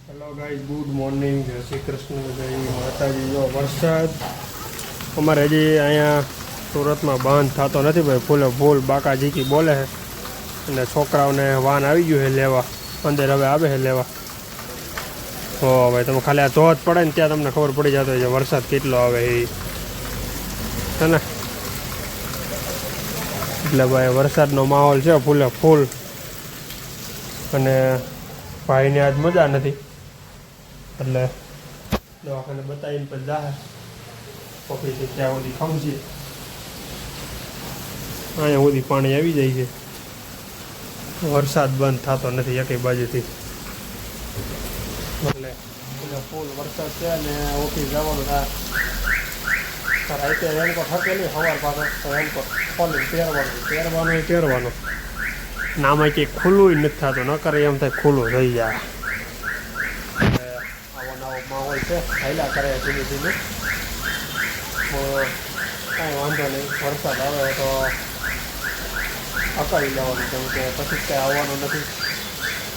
Hello guys, good morning, જય શ્રી કૃષ્ણ, જય માતાજી. જો વરસાદ અમારે હજી અહીંયા સુરતમાં બંધ થતો નથી ભાઈ. ફૂલે ફૂલ બાકાજીકી બોલે છે અને છોકરાઓને વાન આવી ગયું છે લેવા, અંદર હવે આવે છે લેવા. હો ભાઈ, તમે ખાલી આ ધોધ પડે ને ત્યાં તમને ખબર પડી જતો હોય છે વરસાદ કેટલો આવે એ છે ને. એટલે ભાઈ વરસાદનો માહોલ છે ફૂલે ફૂલ. અને ભાઈને આજ મજા નથી એટલે દવાખાને બતાવીને પછી જાહે ઓફિસે. ત્યાં સુધી સમજીએ, અહીંયા સુધી પાણી આવી જાય છે. વરસાદ બંધ થતો નથી એકેય બાજુથી, એટલે ફૂલ વરસાદ છે ને ઓફિસ જવાનું થાય. રાતે રેનકોટ હકે નહીં, સવાર પાછો રેનકોટ ખોલીને પહેરવાનું. નામાં કંઈક ખુલ્લું નથી થતું, ન કરે એમ થાય ખુલ્લું થઈ જાય. આવો નવો માહોલ છે, હાલ્યા કરે ધીમે ધીમે. કાંઈ વાંધો નહીં, વરસાદ આવે તો અકાળી જવાનું, કેમ કે પછી કાંઈ આવવાનું નથી.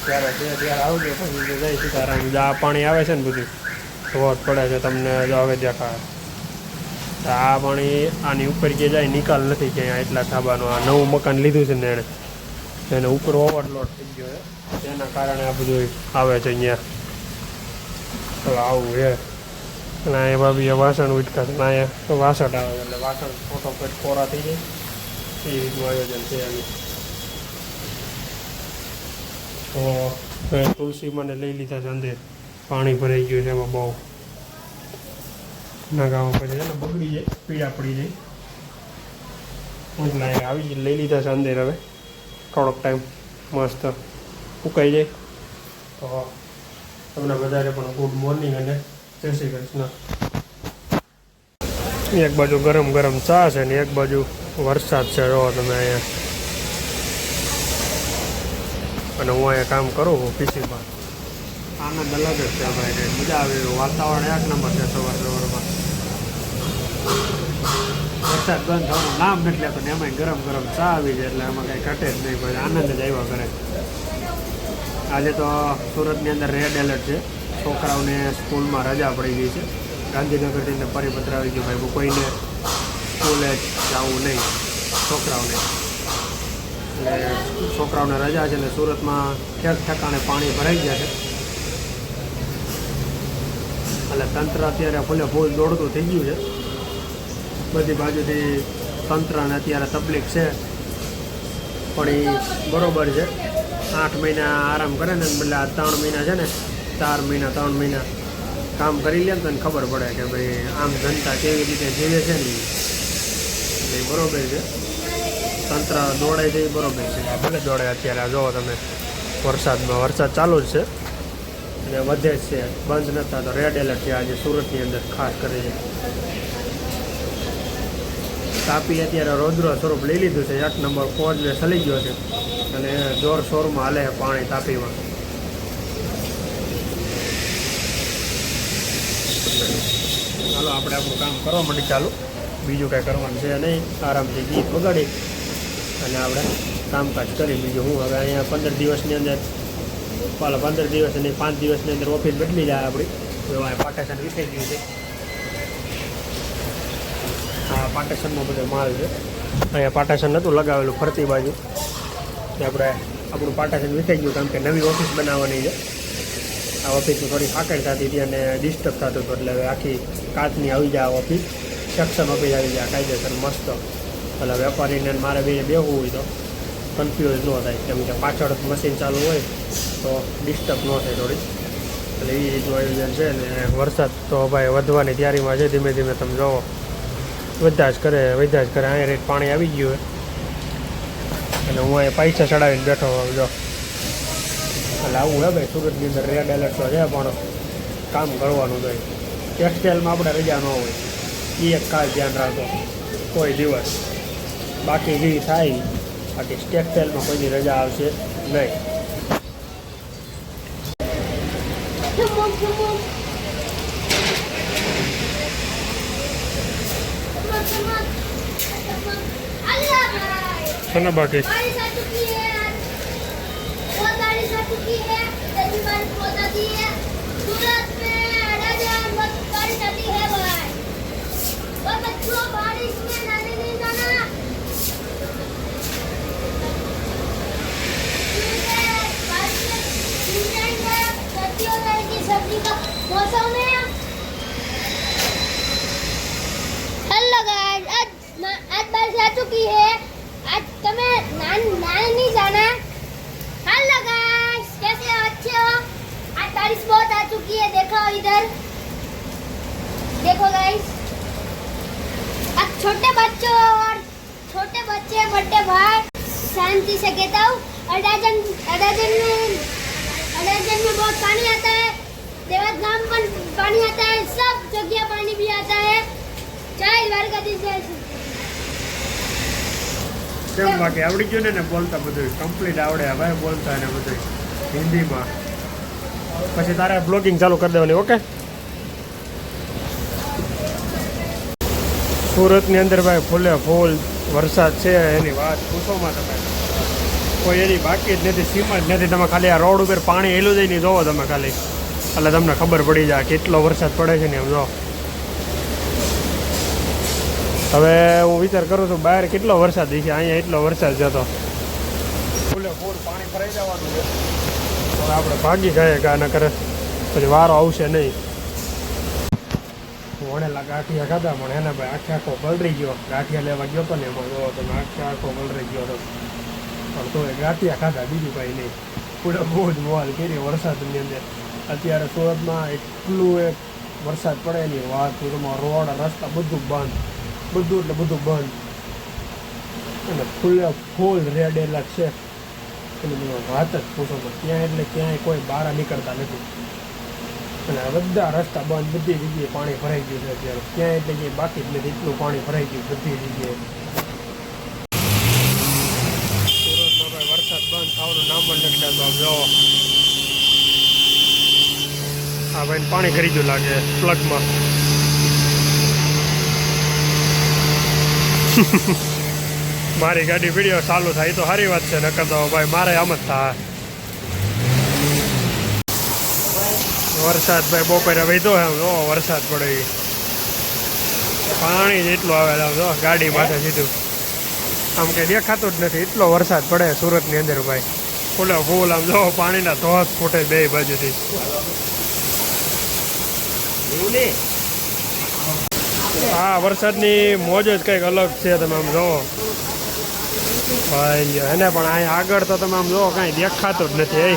ત્યારે આવજો, પછી જઈ સીતારામ. આ પાણી આવે છે ને બધું ધોધ પડે છે, તમને જો હવે દેખાય. આ પાણી આની ઉપર કે જાય નિકાલ નથી ક્યાંય એટલા ધાબાનું. આ નવું મકાન લીધું છે ને એને ઉપર ઓવરલોડ થઈ ગયો છે, તેના કારણે આ બધું આવે છે અહીંયા. તો આવું છે. અને અહીંયા બી વાસણ ઉટકા છે, અહીંયા વાસણ આવે એટલે વાસણ ફોટોફટ કોરા થઈ જાય એ રીતનું આયોજન છે એનું. તો તુલસી મને લઈ લીધા છે અંદર, પાણી ભરાઈ ગયું છે એમાં બહુ. નાગામાં પછી છે ને બગડી જાય, પીળા પડી જાય. એટલે આવી લઈ લીધા છે અંદર. હવે થોડોક ટાઈમ મસ્ત ઉકાઈ જાય તો તમને વધારે પણ ગુડ મોર્નિંગ અને જય શ્રી કૃષ્ણ. એક બાજુ ગરમ ગરમ ચા છે ને એક બાજુ વરસાદ છે. જો તમે અહીંયા, અને હું અહીંયા કામ કરું પીસીમાં. આનંદ અલગ જ છે ભાઈ, મજા આવે એવું વાતાવરણ એક નંબર છે. સવારમાં વરસાદ બંધ થવાનું નામ નથી લેતો ને એમાં ગરમ ગરમ ચા આવી જાય એટલે એમાં કંઈ ઘટે જ નહીં, ભાઈ આનંદ જ આવ્યા કરે. આજે તો સુરતની અંદર રેડ એલર્ટ છે, છોકરાઓને સ્કૂલમાં રજા પડી ગઈ છે. ગાંધીનગરથી પરિપત્ર આવી ગયો ભાઈ, કોઈને સ્કૂલે જવું નહીં છોકરાઓને. એટલે છોકરાઓને રજા છે એટલે સુરતમાં ઠેક ઠેકાણે પાણી ભરાઈ ગયા છે. એટલે તંત્ર અત્યારે ફૂલે ફૂલ દોડતું થઈ ગયું છે. બધી બાજુથી તંત્રને અત્યારે તકલીફ છે, પણ એ બરાબર છે. 8 મહિના આરામ કરે ને બદલે આ 3 મહિના છે ને, 3 મહિના કામ કરી લે ને તો એને ખબર પડે કે ભાઈ આમ જનતા કેવી રીતે જીવે છે ને. એ બરાબર છે, તંત્ર દોડે છે એ બરાબર છે. ભલે દોડે. અત્યારે જોવો તમે વરસાદ ચાલુ જ છે અને વધે જ છે, બંધ નથી થતો. રેડ એલર્ટ છે આજે સુરતની અંદર ખાસ કરીને. તાપી અત્યારે રૌદ્ર સ્વરૂપ લઈ લીધું છે. 1 નંબર કોઝવે ચલી ગયો છે અને જોરશોરમાં હાલે છે પાણી તાપીમાં. ચાલો આપણે આપણું કામ કરવા માટે ચાલુ, બીજું કાંઈ કરવાનું છે નહીં. આરામથી ગીત વગાડી અને આપણે કામકાજ કરી. બીજું હું હવે અહીંયા 15 દિવસની અંદર 15 દિવસ અને 5 દિવસની અંદર ઓફિસ બદલી જાય આપણી. એવા પાટેશન વિખાઈ ગયું છે. આ પાટેશનનો બધો માલ છે. અહીંયા પાટેશન નહોતું લગાવેલું ફરતી બાજુ, આપણું પાટેશન વિખાઈ ગયું, કારણ કે નવી ઓફિસ બનાવવાની છે. આ ઓફિસમાં થોડી ફાકડ થતી હતી અને ડિસ્ટર્બ થતું હતું. એટલે હવે આખી કાચની આવી જાય ઓફિસ, સેક્શન ઓફિસ આવી જાય કાયદેસર મસ્ત. એટલે વેપારીને મારે બેહવું હોય તો કન્ફ્યુઝ ન થાય, કેમ કે પાછળ મશીન ચાલુ હોય તો ડિસ્ટર્બ ન થાય થોડી. એટલે એ રીતનું આયોજન છે. ને વરસાદ તો ભાઈ વધવાની તૈયારીમાં છે. ધીમે ધીમે તમે જોવો વધ્યા જ કરે. અહીંયા રેટ પાણી આવી ગયું હોય અને હું અહીંયા પૈસા ચડાવીને બેઠો હોઉં જો. એટલે આવું હે ભાઈ, સુરતની અંદર રેડ એલર્ટ તો છે પણ કામ કરવાનું હોય. ટેક્સટાઇલમાં આપણે રજા ન હોય એ એક ખાસ ધ્યાન રાખો કોઈ દિવસ. બાકી જે થાય, બાકી ટેક્સટાઇલમાં કોઈની રજા આવશે નહીં. છે ને બાકી वो गाड़ी से चुकी है, तेरी बार पौधा दी है। सर्दी का मौसम है। हेलो गाइस, आज बारिश आ चुकी है। आज तुम्हें नहाने नहीं जाना। हेलो गाइस, कैसे हो? अच्छे हो? आज बारिश बहुत आ चुकी है, देखो इधर देखो गाइस। अब छोटे बच्चों और छोटे बच्चे बड़े भाई शांति से कहता हूँ। अडाजन में बहुत पानी आता है, देवत गांव पर पानी आता है, सब जगह पानी भी आता है। जय દ્વારકાધીશ जय श्री કેમ બાકી આવડી ગયું ને બોલતા બધું કમ્પ્લીટ આવડે ભાઈ બોલતા ને બધું હિન્દીમાં પછી તારે બ્લોગિંગ ચાલુ કરી દેવાની ઓકે સુરતની અંદર ભાઈ ફૂલે ફૂલ વરસાદ છે એની વાત પૂછોમાં તમે કોઈ એની બાકી જ નથી સીમા જ નથી તમે ખાલી આ રોડ ઉપર પાણી હેલું જઈને જોવો તમે ખાલી એટલે તમને ખબર પડી જાય કેટલો વરસાદ પડે છે ને એમ જો હવે હું વિચાર કરું છું બહાર કેટલો વરસાદ છે અહીંયા એટલો વરસાદ જતો ફૂલે ફૂલ પાણી ભરાઈ જવાનું છે હવે આપણે ભાગી ગયા ગા ન કરે પછી વારો આવશે નહીં વણેલા ગાંઠિયા ખાધા પણ એને ભાઈ આખો બલરી ગયો ગાંઠિયા લેવા ગયો હતો ને એમાં જોવો તમે આખો બલરી ગયો હતો પણ તો એ ગાંઠિયા ખાધા બીજું કાંઈ નહીં પૂરે બહુ જ મોલ કરી વરસાદની અંદર અત્યારે સુરતમાં એટલું એક વરસાદ પડે નહીં વાત તમારો રોડ રસ્તા બધું બંધ બધું એટલે બધું બંધ અને ફૂલે ફૂલ રેડ એલર્ટ છે એટલે વાત જ પૂછોમાં ત્યાં એટલે ક્યાંય કોઈ બહાર નીકળતા નથી અને બધા રસ્તા બંધ બધી જગ્યાએ પાણી ભરાઈ ગયું છે અત્યારે ક્યાંય એટલે ક્યાંય બાકી જ નથી એટલું પાણી ભરાઈ ગયું બધી જગ્યાએ સુરતમાં ભાઈ વરસાદ બંધ થવાનું નામ પણ નથી લેતો આમ જો હા ભાઈ પાણી કરી ગયું લાગે પ્લગમાં મારી ગાડી વિડીયો ચાલુ થાય તો સારી વાત છે નકર તો ભાઈ મારે આમ જ થાય વરસાદ ભાઈ બપોરે વહીતો એમ જો વરસાદ પડે પાણી જ એટલું આવે જો ગાડી માથે સીધું આમ કંઈ દેખાતું જ નથી એટલો વરસાદ પડે સુરતની અંદર ભાઈ ફૂલે ફૂલ આમ જો પાણીના ધોધ ફૂટે બે બાજુથી હા વરસાદની મોજ જ કંઈક અલગ છે તમે આમ જોવો ભાઈ એને પણ અહીંયા આગળ તો તમે આમ જોવો કાંઈ દેખાતું જ નથી એ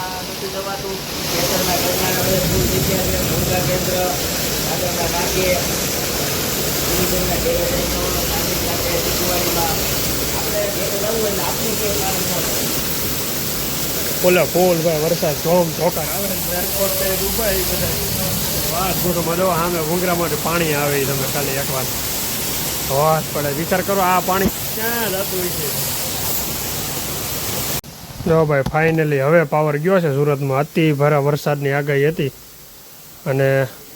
ફૂલે ફૂલ ભાઈ વરસાદ ધોમ ધોકાર આવે એરપોર્ટ દુબઈ બધા વાત પૂછોમાં જો સામે ભૂંગરામાંથી પાણી આવે તમે ખાલી એકવાર વાત પડે વિચાર કરો આ પાણી ક્યાં જતું હોય છે જો ભાઈ ફાઇનલી હવે પાવર ગયો છે સુરતમાં અતિ ભારે વરસાદની આગાહી હતી અને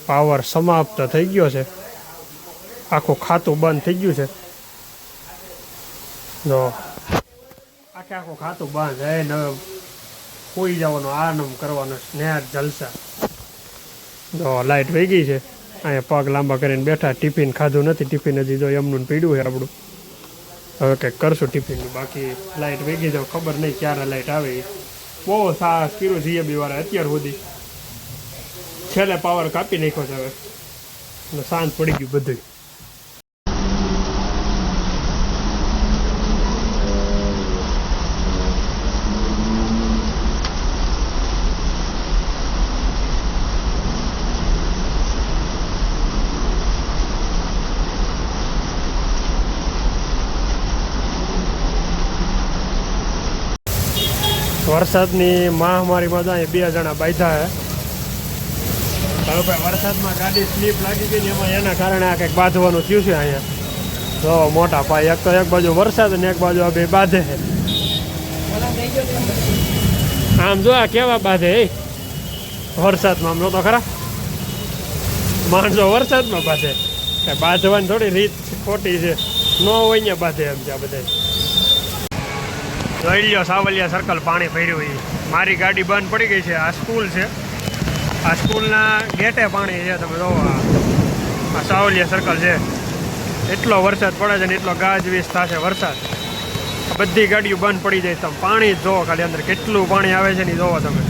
પાવર સમાપ્ત થઈ ગયો છે આખું ખાતું બંધ થઈ ગયું છે જો આખું ખાતું બંધ હે ને કોઈ જવાનો આનંદ કરવાનો સ્નેહ જલસા જો લાઇટ વહી ગઈ છે અહીંયા પગ લાંબા કરીને બેઠા ટિફિન ખાધું નથી ટિફિન હજી જો એમનું પીડ્યું છે આપણું હવે કંઈક કરશું ટિફિનનું બાકી લાઇટ વહી ગઈ તો ખબર નહીં ક્યારે લાઇટ આવે બહુ સાહસ કર્યું જીએબી વાળા અત્યાર સુધી છેલ્લે પાવર કાપી નાખ્યો છે હવે શાંત પડી ગયું બધું વરસાદની મહામારીમાં તો અહીંયા 2 જણા બાંધ્યા હે હવે ભાઈ વરસાદમાં ગાડી સ્લીપ લાગી ગઈ ને એમાં એના કારણે આ કંઈક બાંધવાનું થયું છે અહીંયા જો મોટા પાય એક તો એક બાજુ વરસાદ ને એક બાજુ આ બે બાંધે છે આમ જો આ કેવા બાંધે એ વરસાદમાં આમ જો તો ખરા માણસો વરસાદમાં બાંધે કાંઈ બાંધવાની થોડી રીત ખોટી છે ન હોય ને બાંધે એમ છે આ બધા જોઈ લ્યો સાવલિયા સર્કલ પાણી ભર્યું એ મારી ગાડી બંધ પડી ગઈ છે આ સ્કૂલ છે આ સ્કૂલના ગેટે પાણી છે તમે જોવો આ સાવલિયા સર્કલ છે એટલો વરસાદ પડે છે ને એટલો ગાજવીજ થશે વરસાદ બધી ગાડીઓ બંધ પડી જાય તમે પાણી જ જોવો ખાલી અંદર કેટલું પાણી આવે છે ને જોવો તમે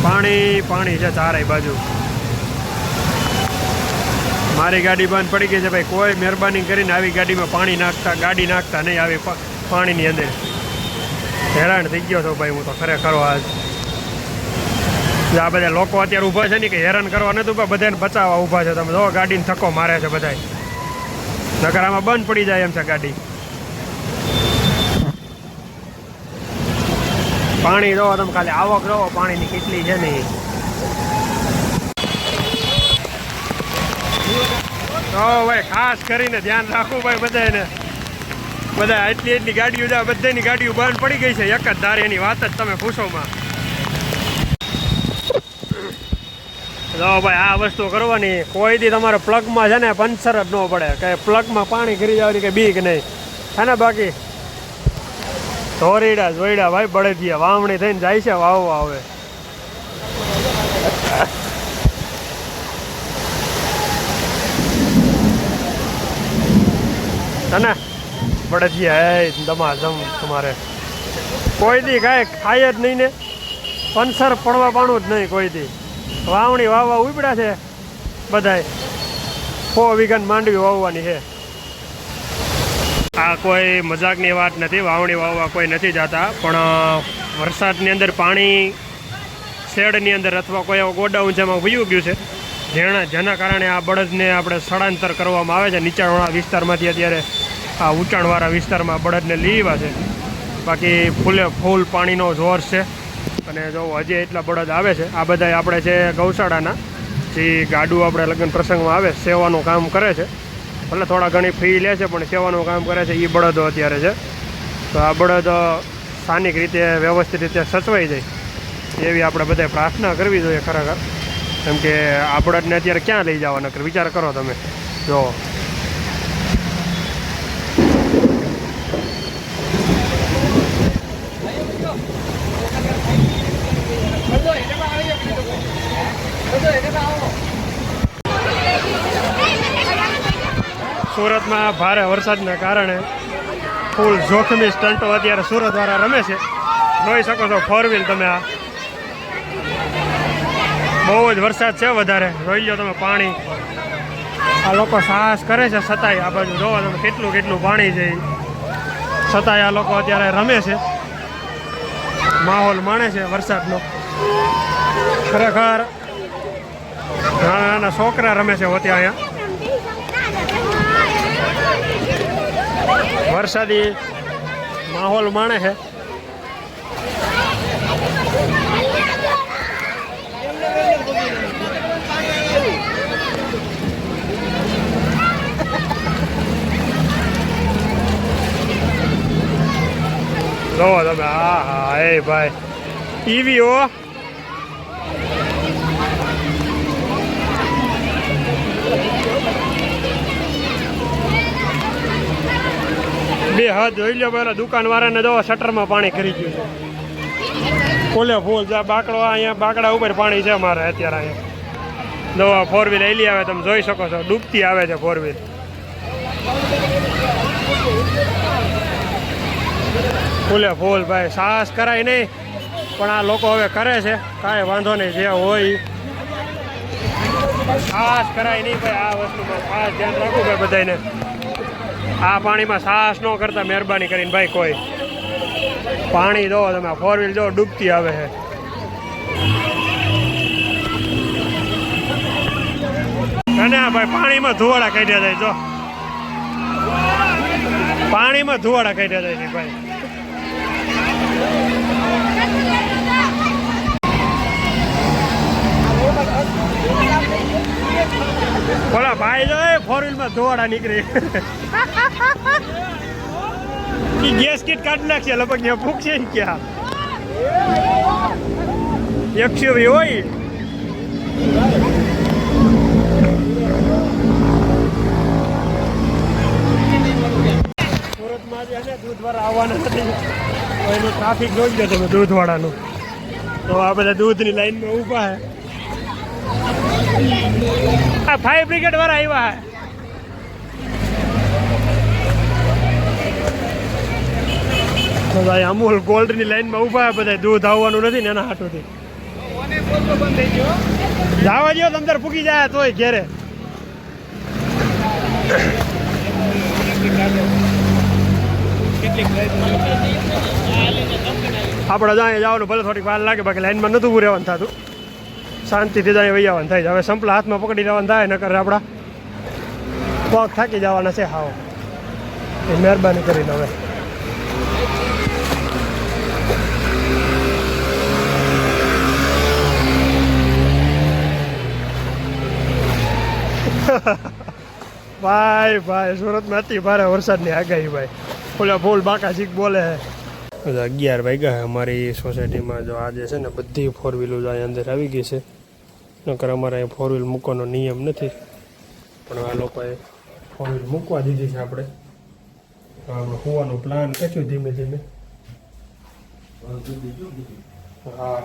પાણી પાણી છે ચારેય બાજુ. મારી ગાડી બંધ પડી ગઈ છે ભાઈ. કોઈ મહેરબાની કરીને આવી ગાડીમાં પાણી નાખતા ગાડી નાખતા નહીં આવી પાણીની અંદર. હેરાન થઈ ગયો છો ભાઈ હું તો ખરેખર. આજ આ બધા લોકો અત્યારે ઊભા છે ને કે હેરાન કરવા નથી ઊભા, બધાને બચાવવા ઊભા છે. તમે જો ગાડીને ધક્કો મારે છે બધા. નકર આમાં બંધ પડી જાય એમ છે ગાડી. પાણી જો તમે ખાલી આવક રહો પાણીની કેટલી છે ને. તો ભાઈ ખાસ કરીને ધ્યાન રાખવું ભાઈ બધાને. બધા એટલી ગાડીઓ જાય, બધાની ગાડીઓ બંધ પડી ગઈ છે એક જ ધારે. એની વાત જ તમે પૂછોમાં. જો ભાઈ આ વસ્તુ કરવાની કોઈ દી તમારે પ્લગમાં છે ને પંચર જ ન પડે કે પ્લગમાં પાણી કરી જવાની કે બીક નહીં છે ને. બાકી ધોરીડા જોઈડા ભાઈ બળદિયા વાવણી થઈને જાય છે વાવવા. હવે ને બળદિયા હે ધમાધમ. તમારે કોઈ દી કાંઈ ખાય જ નહીં ને પંચર પડવા પાણું જ નહીં કોઈ દી. વાવણી વાવવા ઉપડ્યા છે બધાય. 4 વીઘાની માંડવી વાવવાની છે. આ કોઈ મજાકની વાત નથી. વાવણી વાવવા કોઈ નથી જતા, પણ વરસાદની અંદર પાણી શેડની અંદર અથવા કોઈ ગોડાઉન જેમાં વયું ગયું છે જેના કારણે આ બળદને આપણે સ્થળાંતર કરવામાં આવે છે. નીચાણવાળા વિસ્તારમાંથી અત્યારે આ ઊંચાણવાળા વિસ્તારમાં બળદને લીવા છે. બાકી ફૂલ પાણીનો જોર છે. અને જો હજી એટલા બળદ આવે છે. આ બધા આપણે છે ગૌશાળાના જે ગાડું આપણે લગ્ન પ્રસંગમાં આવે સેવાનું કામ કરે છે. ભલે થોડા ઘણી ફી લે છે પણ સેવાનું કામ કરે છે. એ બળદો અત્યારે છે. તો આ બળદ સ્થાનિક રીતે વ્યવસ્થિત રીતે સચવાઈ જાય એવી આપણે બધાએ પ્રાર્થના કરવી જોઈએ ખરેખર. કેમ કે આ બળદને અત્યારે ક્યાં લઈ જવાના વિચાર કરો તમે. જો સુરતમાં ભારે વરસાદના કારણે ફૂલ જોખમી સ્ટન્ટો અત્યારે સુરતવાળા રમે છે. જોઈ શકો છો 4 વ્હીલ તમે. આ બહુ જ વરસાદ છે વધારે. જોઈ લો તમે પાણી. આ લોકો સાહસ કરે છે છતાંય. આ બાજુ જોવો તમે કેટલું પાણી છે. છતાંય આ લોકો અત્યારે રમે છે, માહોલ માણે છે વરસાદનો. ખરેખર નાના છોકરા રમે છે હોતે અહીંયા. વરસાદી માહોલ માણે છે. જોવો તમે. હા હા એ ભાઈ ઈવીઓ બે હાથ જોઈ લો પેલા દુકાનવાળાને જો શટરમાં પાણી કરી ગયું છે. ફૂલે ફૂલ જા બાકડો. અહીંયા બાકડા ઉપર પાણી છે અમારે અત્યારે. અહીંયા દવા 4 વ્હીલ એલી આવે તમે જોઈ શકો છો. ડૂબતી આવે છે 4 વ્હીલ. ફૂલે ફૂલ ભાઈ. સાહસ કરાય નહીં પણ આ લોકો હવે કરે છે. કાંઈ વાંધો નહીં. જે હોય સાહસ કરાય નહીં ભાઈ. આ વસ્તુમાં ખાસ ધ્યાન રાખવું ભાઈ બધાને. આ પાણીમાં સાહસ ન કરતા મહેરબાની કરીને ભાઈ કોઈ. પાણી જો તમે 4 વ્હીલ જો ડૂબતી આવે છે. અને આ ભાઈ પાણીમાં ધુવાડા કાઢ્યા જાય. જો પાણીમાં ધુવાડા કાઢ્યા જાય છે ભાઈ. બોલા ભાઈ જો 4 વ્હીલમાં ધોવાડા નીકળી. ગેસ કીટ કાઢી નાખશે લગભગ ત્યાં ફૂકશે ક્યાં. XUV હોય. સુરતમાં જે છે દૂધવાળા આવવાના નથી. એનું ટ્રાફિક જોઈ લો તમે દૂધવાળાનું. તો આ બધા દૂધની લાઈનમાં ઊભા છે. આ ફાયર બ્રિગેડ વાળા આવ્યા. તો ભાઈ અમૂલ ગોલ્ડની લાઈનમાં ઊભા બધા. દૂધ આવવાનું નથી ને એના હાટોથી. જવા દો તમ તાર પૂકી જાય તોય ઘેરે. આપણે જાય જવાનું ભલે થોડીક વાર લાગે, બાકી લાઈનમાં નતું ઉભું રહેવાનું થતું. શાંતિથી જાય વહી આવવાનું થાય. હવે સંપલા હાથમાં પકડી રહેવાનું થાય, નકર આપણા પગ થાકી જવાના છે. હાવ એ મહેરબાની કરીને હવે ભાઈ સુરતમાં અતિ ભારે વરસાદની આગાહી ભાઈ. ઓલા ફૂલ બાકા ચીક બોલે છે. 11 વાગ્યા અમારી સોસાયટીમાં. જો આજે છે ને બધી 4 વ્હીલો અહીંયા અંદર આવી ગઈ છે. નકર અમારે અહીં 4 વ્હીલ મૂકવાનો નિયમ નથી, પણ આ લોકોએ 4 વ્હીલ મૂકવા દીધી છે. આપણે હોવાનો પ્લાન કર્યો ધીમે ધીમે. હા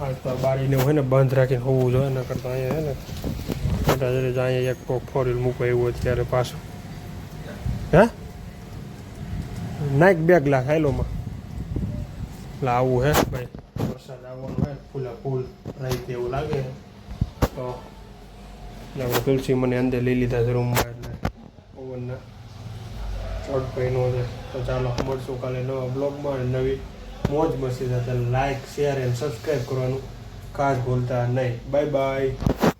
આજ તો બારીને હોય ને બંધ રાખીને હોવું જોઈએ, ન કરતા અહીંયા હે ને મોટા જરી અહીંયા એક 4 વ્હીલ મૂકવા એવું અત્યારે પાછું. હે નાઈક 2 ગ્લાસ હાઈલોમાં એટલે આવું હે ભાઈ. વરસાદ આવવાનો હોય ફૂલા ફૂલ રહી એવું લાગે તો આપણે તુલસી મને અંદર લઈ લીધા છે રૂમમાં, એટલે ઓવનના શોર્ટ પહેનો છે. તો ચાલો મળશું કાલે નવા બ્લોગમાં નવી મોજ મસ્તી સાથે. લાઈક શેર એન્ડ સબસ્ક્રાઈબ કરવાનું ખાસ ભૂલતા નહીં. Bye bye.